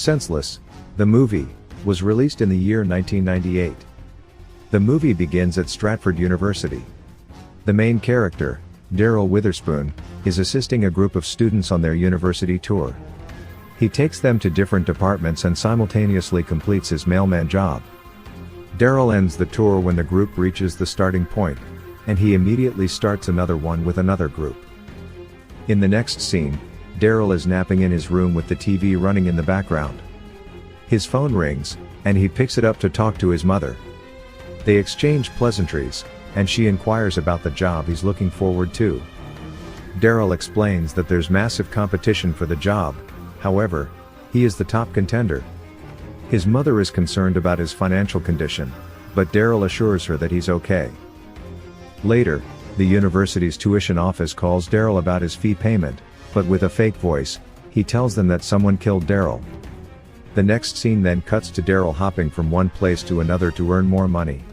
Senseless, the movie, was released in the year 1998. The movie begins at Stratford University. The main character, Daryl Witherspoon, is assisting a group of students on their university tour. He takes them to different departments and simultaneously completes his mailman job. Daryl ends the tour when the group reaches the starting point, and he immediately starts another one with another group. In the next scene, Daryl is napping in his room with the TV running in the background. His phone rings, and he picks it up to talk to his mother. They exchange pleasantries, and she inquires about the job he's looking forward to. Daryl explains that there's massive competition for the job, however, he is the top contender. His mother is concerned about his financial condition, but Daryl assures her that he's okay. Later, the university's tuition office calls Daryl about his fee payment, but with a fake voice, he tells them that someone killed Daryl. The next scene then cuts to Daryl hopping from one place to another to earn more money.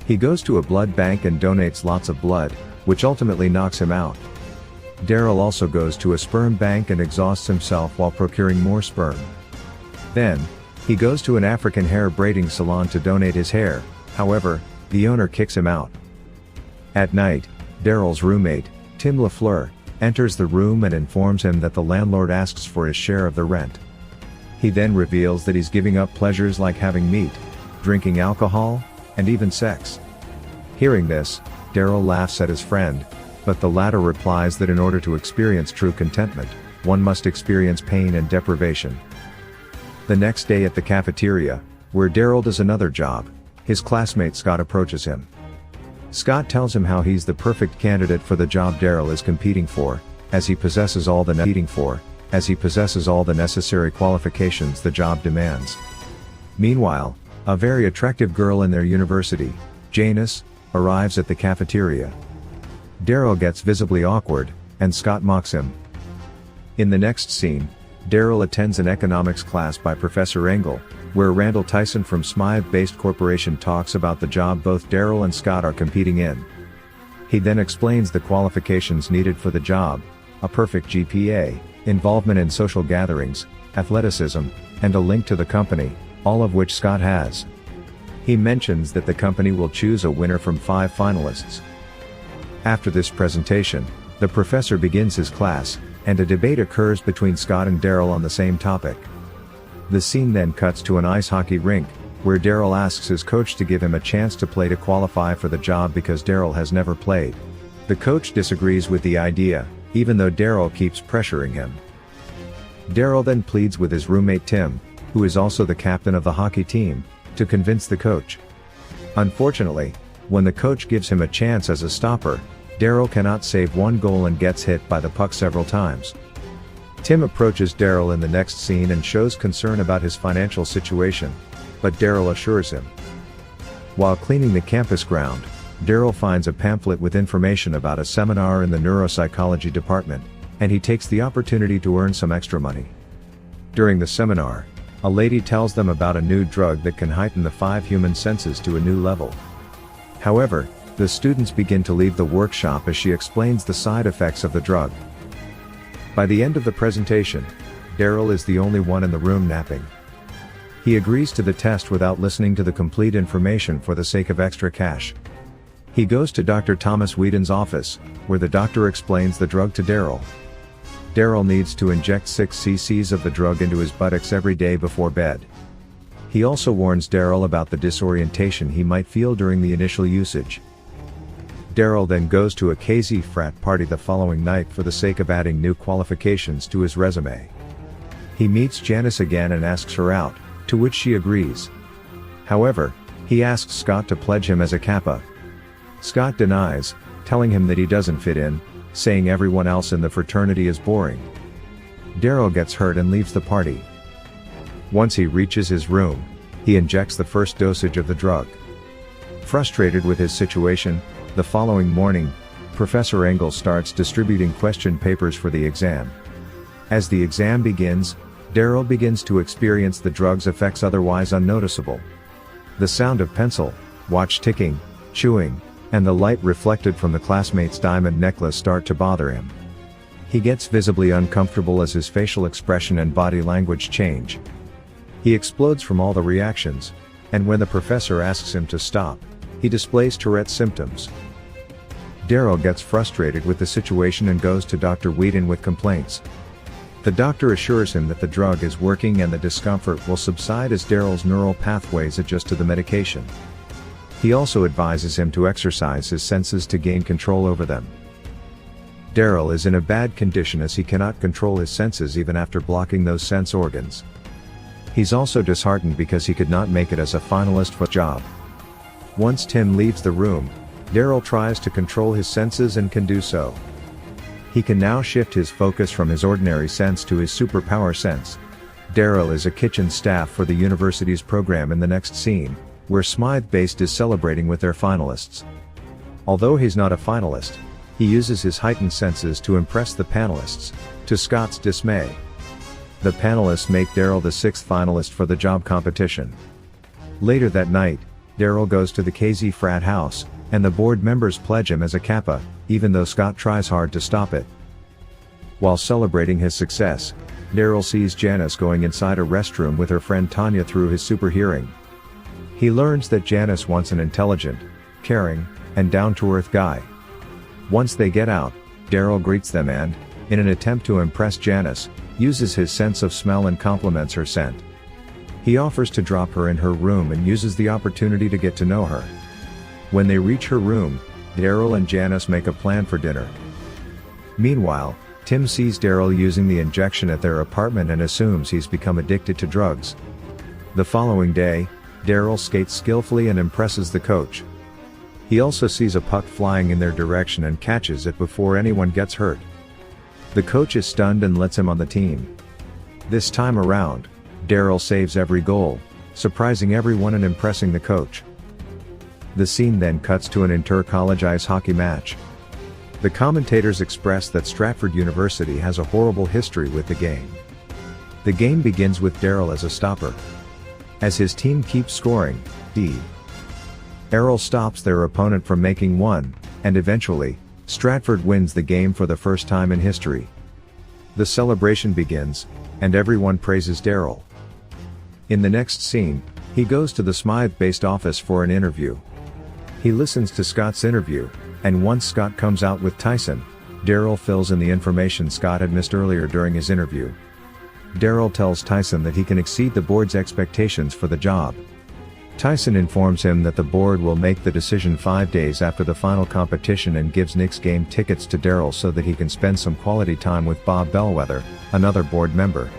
He goes to a blood bank and donates lots of blood, which ultimately knocks him out. Daryl also goes to a sperm bank and exhausts himself while procuring more sperm. Then, he goes to an African hair braiding salon to donate his hair, however, the owner kicks him out. At night, Daryl's roommate, Tim LaFleur, enters the room and informs him that the landlord asks for his share of the rent. He then reveals that he's giving up pleasures like having meat, drinking alcohol, and even sex. Hearing this, Daryl laughs at his friend, but the latter replies that in order to experience true contentment, one must experience pain and deprivation. The next day at the cafeteria, where Daryl does another job, his classmate Scott approaches him. Scott tells him how he's the perfect candidate for the job Daryl is competing for, as he possesses all the necessary qualifications the job demands. Meanwhile, a very attractive girl in their university, Janice, arrives at the cafeteria. Daryl gets visibly awkward, and Scott mocks him. In the next scene, Daryl attends an economics class by Professor Engel, where Randall Tyson from Smythe-based corporation talks about the job both Daryl and Scott are competing in. He then explains the qualifications needed for the job: a perfect GPA, involvement in social gatherings, athleticism, and a link to the company, all of which Scott has. He mentions that the company will choose a winner from 5 finalists. After this presentation, the professor begins his class, and a debate occurs between Scott and Daryl on the same topic. The scene then cuts to an ice hockey rink, where Daryl asks his coach to give him a chance to play to qualify for the job because Daryl has never played. The coach disagrees with the idea, even though Daryl keeps pressuring him. Daryl then pleads with his roommate Tim, who is also the captain of the hockey team, to convince the coach. Unfortunately, when the coach gives him a chance as a stopper, Daryl cannot save one goal and gets hit by the puck several times. Tim approaches Daryl in the next scene and shows concern about his financial situation, but Daryl assures him. While cleaning the campus ground, Daryl finds a pamphlet with information about a seminar in the neuropsychology department, and he takes the opportunity to earn some extra money. During the seminar, a lady tells them about a new drug that can heighten the 5 human senses to a new level. However, the students begin to leave the workshop as she explains the side effects of the drug. By the end of the presentation, Daryl is the only one in the room napping. He agrees to the test without listening to the complete information for the sake of extra cash. He goes to Dr. Thomas Whedon's office, where the doctor explains the drug to Daryl. Daryl needs to inject 6 cc's of the drug into his buttocks every day before bed. He also warns Daryl about the disorientation he might feel during the initial usage. Daryl then goes to a KZ frat party the following night for the sake of adding new qualifications to his resume. He meets Janice again and asks her out, to which she agrees. However, he asks Scott to pledge him as a Kappa. Scott denies, telling him that he doesn't fit in, saying everyone else in the fraternity is boring. Daryl gets hurt and leaves the party. Once he reaches his room, he injects the first dosage of the drug. Frustrated with his situation, the following morning, Professor Engel starts distributing question papers for the exam. As the exam begins, Daryl begins to experience the drug's effects otherwise unnoticeable. The sound of pencil, watch ticking, chewing, and the light reflected from the classmate's diamond necklace start to bother him. He gets visibly uncomfortable as his facial expression and body language change. He explodes from all the reactions, and when the professor asks him to stop, he displays Tourette's symptoms. Daryl gets frustrated with the situation and goes to Dr. Whedon with complaints. The doctor assures him that the drug is working and the discomfort will subside as Daryl's neural pathways adjust to the medication. He also advises him to exercise his senses to gain control over them. Daryl is in a bad condition as he cannot control his senses even after blocking those sense organs. He's also disheartened because he could not make it as a finalist for the job. Once Tim leaves the room, Daryl tries to control his senses and can do so. He can now shift his focus from his ordinary sense to his superpower sense. Daryl is a kitchen staff for the university's program in the next scene, where Smythe-based is celebrating with their finalists. Although he's not a finalist, he uses his heightened senses to impress the panelists, to Scott's dismay. The panelists make Daryl the 6th finalist for the job competition. Later that night, Daryl goes to the KZ frat house, and the board members pledge him as a Kappa, even though Scott tries hard to stop it. While celebrating his success, Daryl sees Janice going inside a restroom with her friend Tanya through his super hearing. He learns that Janice wants an intelligent, caring, and down-to-earth guy. Once they get out, Daryl greets them and, in an attempt to impress Janice, uses his sense of smell and compliments her scent. He offers to drop her in her room and uses the opportunity to get to know her. When they reach her room, Daryl and Janice make a plan for dinner. Meanwhile, Tim sees Daryl using the injection at their apartment and assumes he's become addicted to drugs. The following day, Daryl skates skillfully and impresses the coach. He also sees a puck flying in their direction and catches it before anyone gets hurt. The coach is stunned and lets him on the team. This time around, Daryl saves every goal, surprising everyone and impressing the coach. The scene then cuts to an inter-college ice hockey match. The commentators express that Stratford University has a horrible history with the game. The game begins with Daryl as a stopper. As his team keeps scoring, Errol stops their opponent from making one, and eventually, Stratford wins the game for the first time in history. The celebration begins, and everyone praises Daryl. In the next scene, he goes to the Smythe-based office for an interview. He listens to Scott's interview, and once Scott comes out with Tyson, Daryl fills in the information Scott had missed earlier during his interview. Daryl tells Tyson that he can exceed the board's expectations for the job. Tyson informs him that the board will make the decision 5 days after the final competition and gives Knicks game tickets to Daryl so that he can spend some quality time with Bob Bellwether, another board member.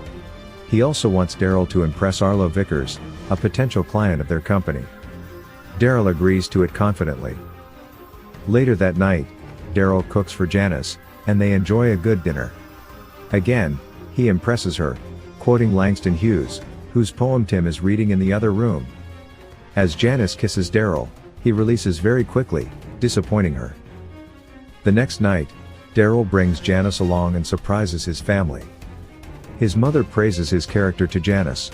He also wants Daryl to impress Arlo Vickers, a potential client of their company. Daryl agrees to it confidently. Later that night, Daryl cooks for Janice, and they enjoy a good dinner. Again, he impresses her, quoting Langston Hughes, whose poem Tim is reading in the other room. As Janice kisses Daryl, he releases very quickly, disappointing her. The next night, Daryl brings Janice along and surprises his family. His mother praises his character to Janice.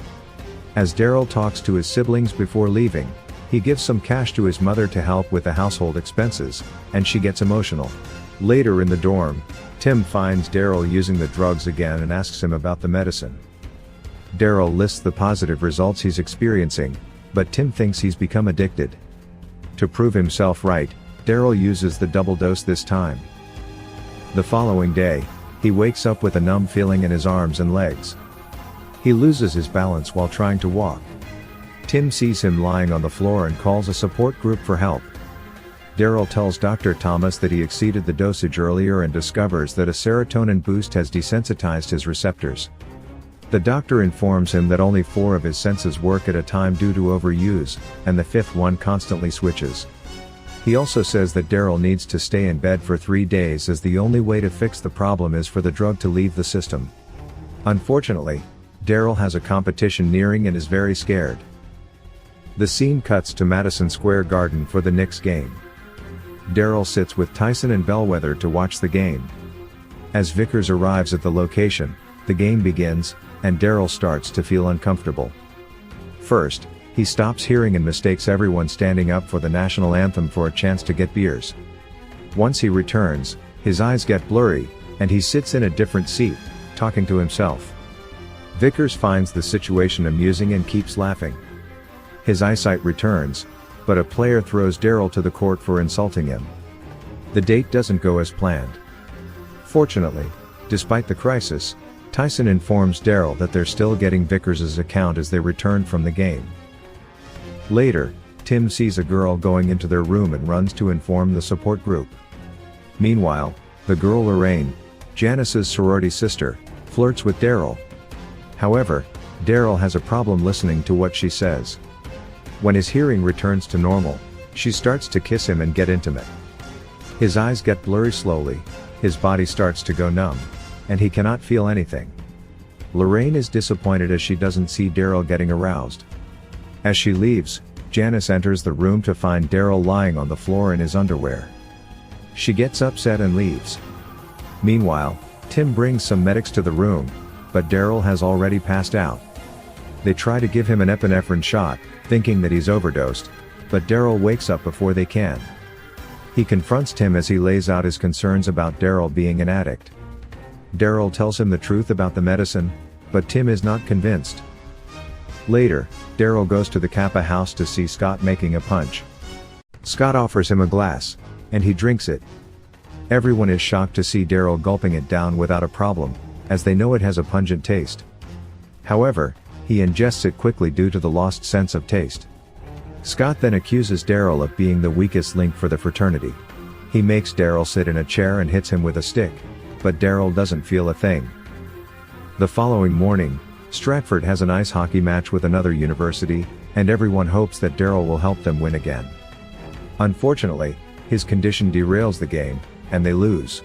As Daryl talks to his siblings before leaving, he gives some cash to his mother to help with the household expenses, and she gets emotional. Later in the dorm, Tim finds Daryl using the drugs again and asks him about the medicine. Daryl lists the positive results he's experiencing, but Tim thinks he's become addicted. To prove himself right, Daryl uses the double dose this time. The following day, he wakes up with a numb feeling in his arms and legs. He loses his balance while trying to walk. Tim sees him lying on the floor and calls a support group for help. Daryl tells Dr. Thomas that he exceeded the dosage earlier and discovers that a serotonin boost has desensitized his receptors. The doctor informs him that only 4 of his senses work at a time due to overuse, and the 5th one constantly switches. He also says that Daryl needs to stay in bed for 3 days as the only way to fix the problem is for the drug to leave the system. Unfortunately, Daryl has a competition nearing and is very scared. The scene cuts to Madison Square Garden for the Knicks game. Daryl sits with Tyson and Bellwether to watch the game. As Vickers arrives at the location, the game begins, and Daryl starts to feel uncomfortable. First, he stops hearing and mistakes everyone standing up for the national anthem for a chance to get beers. Once he returns, his eyes get blurry, and he sits in a different seat, talking to himself. Vickers finds the situation amusing and keeps laughing. His eyesight returns, but a player throws Daryl to the court for insulting him. The date doesn't go as planned. Fortunately, despite the crisis, Tyson informs Daryl that they're still getting Vickers' account as they return from the game. Later, Tim sees a girl going into their room and runs to inform the support group. Meanwhile, the girl Lorraine, Janice's sorority sister, flirts with Daryl. However, Daryl has a problem listening to what she says. When his hearing returns to normal, she starts to kiss him and get intimate. His eyes get blurry slowly, his body starts to go numb, and he cannot feel anything. Lorraine is disappointed as she doesn't see Daryl getting aroused. As she leaves, Janice enters the room to find Daryl lying on the floor in his underwear. She gets upset and leaves. Meanwhile, Tim brings some medics to the room, but Daryl has already passed out. They try to give him an epinephrine shot, thinking that he's overdosed, but Daryl wakes up before they can. He confronts Tim as he lays out his concerns about Daryl being an addict. Daryl tells him the truth about the medicine, but Tim is not convinced. Later, Daryl goes to the Kappa house to see Scott making a punch. Scott offers him a glass, and he drinks it. Everyone is shocked to see Daryl gulping it down without a problem, as they know it has a pungent taste. However, he ingests it quickly due to the lost sense of taste. Scott then accuses Daryl of being the weakest link for the fraternity. He makes Daryl sit in a chair and hits him with a stick, but Daryl doesn't feel a thing. The following morning, Stratford has an ice hockey match with another university, and everyone hopes that Daryl will help them win again. Unfortunately, his condition derails the game, and they lose.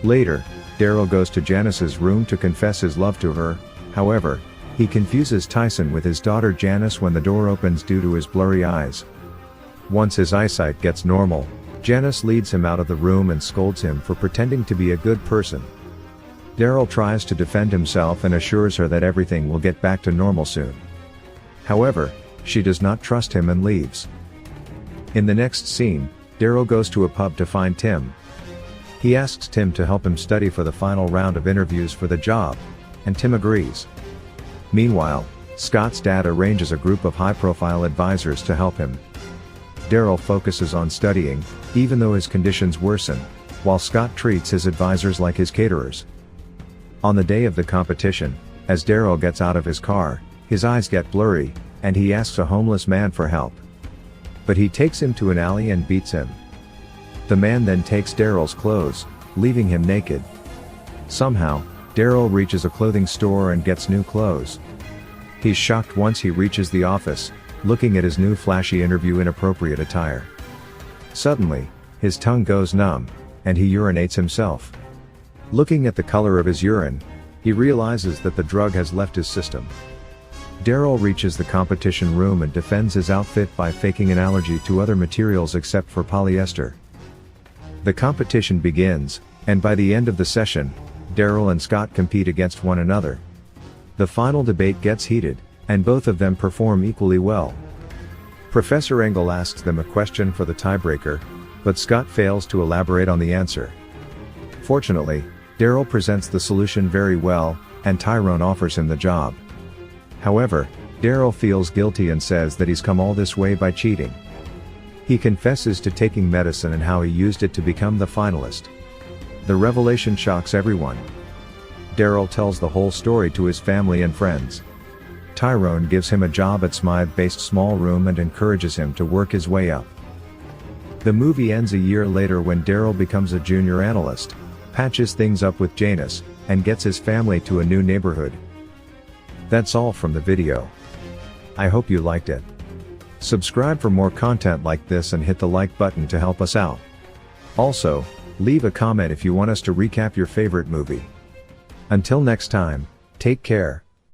Later, Daryl goes to Janice's room to confess his love to her. However, he confuses Tyson with his daughter Janice when the door opens due to his blurry eyes. Once his eyesight gets normal, Janice leads him out of the room and scolds him for pretending to be a good person. Daryl tries to defend himself and assures her that everything will get back to normal soon. However, she does not trust him and leaves. In the next scene, Daryl goes to a pub to find Tim. He asks Tim to help him study for the final round of interviews for the job, and Tim agrees. Meanwhile, Scott's dad arranges a group of high-profile advisors to help him. Daryl focuses on studying, even though his conditions worsen, while Scott treats his advisors like his caterers. On the day of the competition, as Daryl gets out of his car, his eyes get blurry, and he asks a homeless man for help. But he takes him to an alley and beats him. The man then takes Daryl's clothes, leaving him naked. Somehow, Daryl reaches a clothing store and gets new clothes. He's shocked once he reaches the office, looking at his new flashy interview-inappropriate attire. Suddenly, his tongue goes numb, and he urinates himself. Looking at the color of his urine, he realizes that the drug has left his system. Daryl reaches the competition room and defends his outfit by faking an allergy to other materials except for polyester. The competition begins, and by the end of the session, Daryl and Scott compete against one another. The final debate gets heated, and both of them perform equally well. Professor Engel asks them a question for the tiebreaker, but Scott fails to elaborate on the answer. Fortunately, Daryl presents the solution very well, and Tyrone offers him the job. However, Daryl feels guilty and says that he's come all this way by cheating. He confesses to taking medicine and how he used it to become the finalist. The revelation shocks everyone. Daryl tells the whole story to his family and friends. Tyrone gives him a job at Smythe-based small room and encourages him to work his way up. The movie ends a year later when Daryl becomes a junior analyst, patches things up with Janice, and gets his family to a new neighborhood. That's all from the video. I hope you liked it. Subscribe for more content like this and hit the like button to help us out. Also, leave a comment if you want us to recap your favorite movie. Until next time, take care.